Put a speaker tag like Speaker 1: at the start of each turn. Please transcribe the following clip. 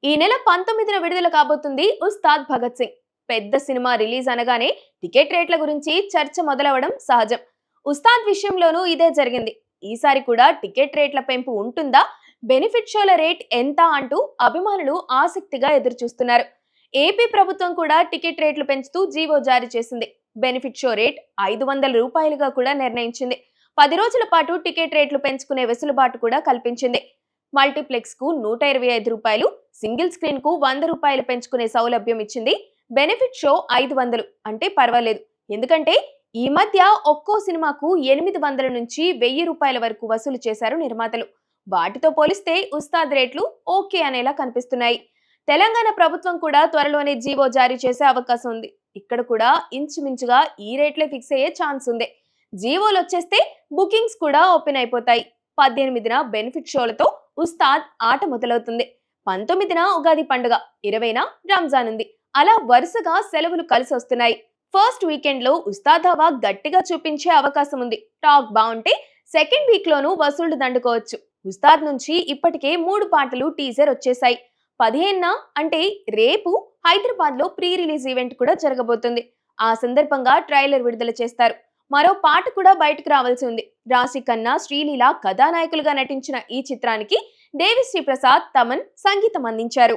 Speaker 1: ఈ నెల 19న విడుదల కాబోతుంది ఉస్తాద్ భగత్ సింగ్. పెద్ద సినిమా రిలీజ్ అనగానే టికెట్ రేట్ల గురించి చర్చ మొదలవడం సహజం. ఉస్తాద్ విషయంలోనూ ఇదే జరిగింది. ఈసారి కూడా టికెట్ రేట్ల పెంపు ఉంటుందా, బెనిఫిట్ షోల రేట్ ఎంత అంటూ అభిమానులు ఆసక్తిగా ఎదురుచూస్తున్నారు. ఏపీ ప్రభుత్వం కూడా టికెట్ రేట్లు పెంచుతూ జీవో జారీ చేసింది. బెనిఫిట్ షో రేట్ 500 రూపాయలుగా కూడా నిర్ణయించింది. 10 రోజుల పాటు టికెట్ రేట్లు పెంచుకునే వెసులుబాటు కూడా కల్పించింది. మల్టీప్లెక్స్ కు 125 రూపాయలు, సింగిల్ స్క్రీన్ కు 100 రూపాయలు పెంచుకునే సౌలభ్యం ఇచ్చింది. బెనిఫిట్ షో 500 అంటే పర్వాలేదు. ఎందుకంటే ఈ మధ్య ఒక్కో సినిమాకు 800 నుంచి 1000 రూపాయల వరకు వసూలు చేశారు నిర్మాతలు. వాటితో పోలిస్తే ఉస్తాద్ రేట్లు ఓకే అనేలా కనిపిస్తున్నాయి. తెలంగాణ ప్రభుత్వం కూడా త్వరలోనే జీవో జారీ చేసే అవకాశం ఉంది. ఇక్కడ కూడా ఇంచుమించుగా ఈ రేట్లే ఫిక్స్ అయ్యే ఛాన్స్ ఉంది. జీవోలు వచ్చేస్తే బుకింగ్స్ కూడా ఓపెన్ అయిపోతాయి. 18న బెనిఫిట్ షోలతో ఉస్తాద్ ఆట మొదలవుతుంది. 19న ఉగాది పండుగ, 20న రంజాన్ ఉంది. అలా వరుసగా సెలవులు కలిసి వస్తున్నాయి. ఫస్ట్ వీకెండ్ లో ఉస్తాద్ హవా గట్టిగా చూపించే అవకాశం ఉంది. టాక్ బాగుంటే సెకండ్ వీక్ లోనూ వసూళ్లు దండుకోవచ్చు. ఉస్తాద్ నుంచి ఇప్పటికే 3 పాటలు టీజర్ వచ్చేసాయి. 15న అంటే రేపు హైదరాబాద్ లో ప్రీ రిలీజ్ ఈవెంట్ కూడా జరగబోతుంది. ఆ సందర్భంగా ట్రైలర్ విడుదల చేస్తారు. మరో పాట కూడా బయటకు రావాల్సి ఉంది. రాశి ఖన్నా, శ్రీలీల కథానాయకులుగా నటించిన ఈ చిత్రానికి దేవిశ్రీ ప్రసాద్, తమన్ సంగీతం అందించారు.